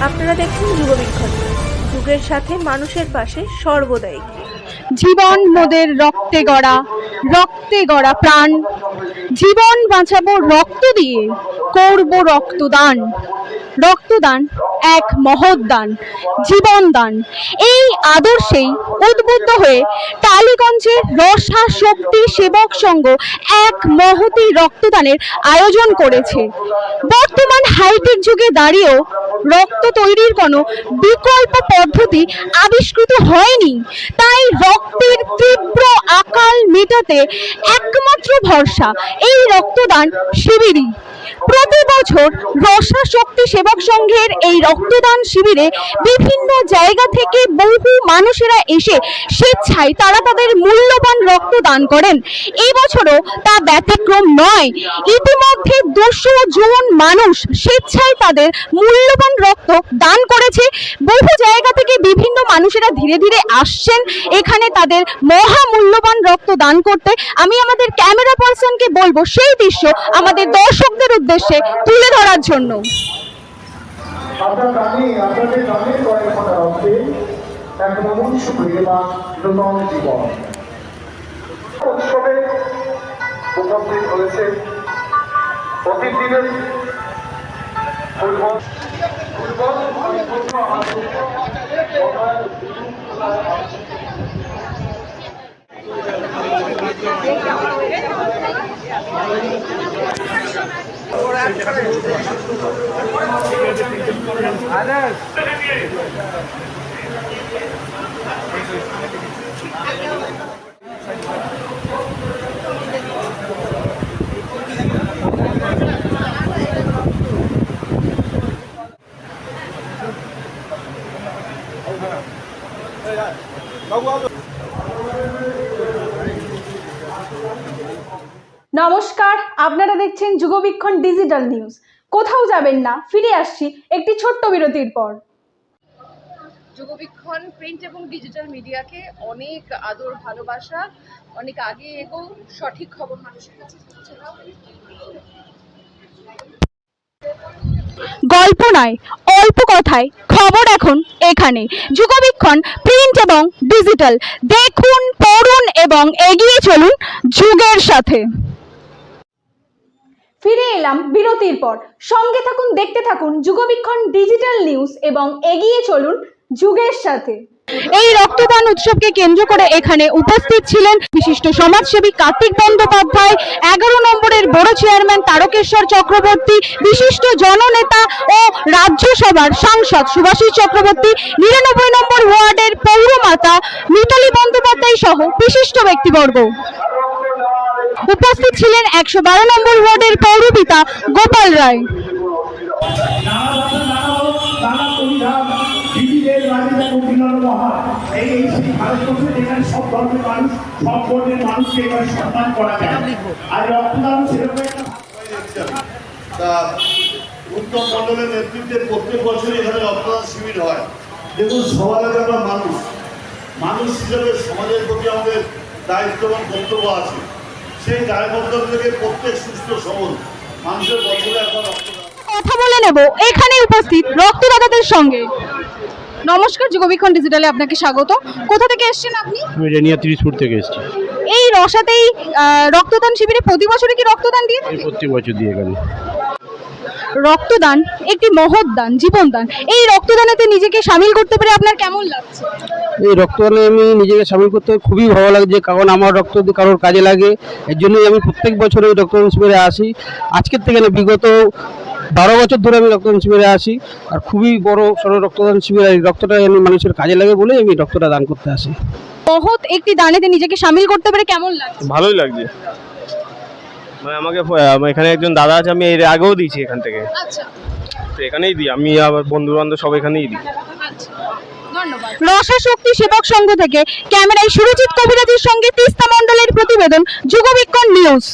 আপনারা দেখছেন যুগবীক্ষণ, যুগের সাথে মানুষের পাশে সর্বদাই। জীবন মোদের রক্তে গড়া প্রাণ, জীবন বাঁচাবো রক্ত দিয়ে, করব রক্তদান। রক্তদান এক মহৎ দান, জীবন দান। এই আদর্শেই উদ্বুদ্ধ হয়ে টালিগঞ্জের রসা শক্তি সেবক সংঘ এক মহতী রক্তদানের আয়োজন করেছে। বর্তমান হাইটেক যুগে দাঁড়িয়েও রক্ত তৈরির কোনো বিকল্প পদ্ধতি আবিষ্কৃত হয়নি, তাই রক্তের তীব্র আকাল মেটাতে একমাত্র ভরসা এই রক্তদান শিবিরই। প্রতি বছর রসা শক্তি সেবক সংঘের এই রক্তদান শিবিরে বিভিন্ন জায়গা থেকে বহু মানুষেরা এসে স্বেচ্ছায় তারা তাদের মূল্যবান রক্ত দান করেন। এই বছরও তা ব্যতিক্রম নয়। ইতিমধ্যে 200 জন মানুষ স্বেচ্ছায় তাদের মূল্যবান রক্ত দান করেছে। বহু জায়গা থেকে বিভিন্ন মানুষেরা ধীরে ধীরে আসছেন এখানে তাদের মহা মূল্যবান রক্ত দান করতে। আমি আমাদের ক্যামেরা পার্সনকে বলবো সেই দৃশ্য আমাদের দর্শকদের উদ্দেশ্যে তুলে ধরার জন্য। উৎসবে উপস্থিত হয়েছে প্রতিদিনের নমস্কার, আপনারা দেখছেন যুগবীক্ষণ ডিজিটাল নিউজ। কোথাও যাবেন না, ফিরে আসছি একটি ছোট্ট বিরতির পর। যুগবীক্ষণ প্রিন্ট এবং ডিজিটাল মিডিয়াকে অনেক আদর ভালোবাসা, অনেক আগে এগো, সঠিক খবর মানুষের কাছে পৌঁছে দাও। গল্প নয়, অল্প কথায় খবর এখন এখানে। যুগবীক্ষণ প্রিন্ট এবং ডিজিটাল, দেখুন, পড়ুন এবং এগিয়ে চলুন যুগের সাথে। ফিরে এলাম বিরতির পর। সঙ্গে থাকুন, দেখতে থাকুন যুগবীক্ষণ ডিজিটাল নিউজ এবং এগিয়ে চলুন যুগের সাথে। এই রক্তদান উৎসবকে কেন্দ্র করে এখানে উপস্থিত ছিলেন বিশিষ্ট সমাজসেবী কার্তিক বন্দ্যোপাধ্যায়, 11 নম্বরের বড় চেয়ারম্যান তারকেশ্বর চক্রবর্তী, বিশিষ্ট জননেতা ও রাজ্যসভার সাংসদ সুভাষিস চক্রবর্তী, 99 নম্বর ওয়ার্ডের পৌরমাতা মিতালি বন্দ্যোপাধ্যায় সহ বিশিষ্ট ব্যক্তিবর্গ। উপস্থিত ছিলেন 112 নম্বর ওয়ার্ডের পৌরপিতা গোপাল রায়। উত্তম মন্ডলের নেতৃত্বে প্রত্যেক বছর এখানে রক্তদান শিবির হয়। দেখুন, সবার আগে আমরা মানুষ হিসেবে সমাজের প্রতি আমাদের দায়িত্ব এবং কর্তব্য আছে। সেই দায়বদ্ধতা থেকে প্রত্যেক সুস্থ সবল মানুষের বছরে এখন কথা বলে নেব এখানে উপস্থিত রক্তদাতাদের সঙ্গে। নমস্কার, যুগবীক্ষণ ডিজিটালে আপনাকে স্বাগত। কোথা থেকে এসেছেন আপনি? আমি রেনিয়া 30 থেকে এসেছি। এই রসাতেই রক্তদান শিবিরে প্রতি বছরই কি রক্তদান দিয়ে থাকেন? প্রতি বছর দিয়ে গেল। রক্তদান একটি মহৎ দান, জীবন দান। এই রক্তদানেতে নিজেকে সামিল করতে পেরে আপনার কেমন লাগছে? এই রক্তদানে আমি নিজেকে সামিল করতে খুবই ভালো লাগছে, কারণ আমার রক্ত যদি কারোর কাজে লাগে, এর জন্যই আমি প্রত্যেক বছর এই রক্তদান শিবিরে আসি। আজকের থেকে না, বিগত 12 বছর ধরে আমি রক্তদান শিবিরে আসি। আর খুবই বড় সড়ো রক্তদান শিবির, এই রক্তটা মানুষের কাজে লাগে বলে আমি রক্তটা দান করতে আসি। মহৎ একটি দানেতে নিজেকে সামিল করতে পেরে কেমন লাগছে? ভালোই লাগছে। মানে আমাকে এখানে একজন দাদা আছে, আমি এর আগেও দিয়েছি এখান থেকে। আচ্ছা, তো এখানেই দিই, আমি আবার বন্ধু বান্ধব সব এখানেই দিই। আচ্ছা, ধন্যবাদ। রসা শক্তি সেবক সংঘ থেকে ক্যামেরায় সুরজিৎ কবিরাজের সঙ্গে তিস্তা মণ্ডলের প্রতিবেদন, যুগবীক্ষণ নিউজ।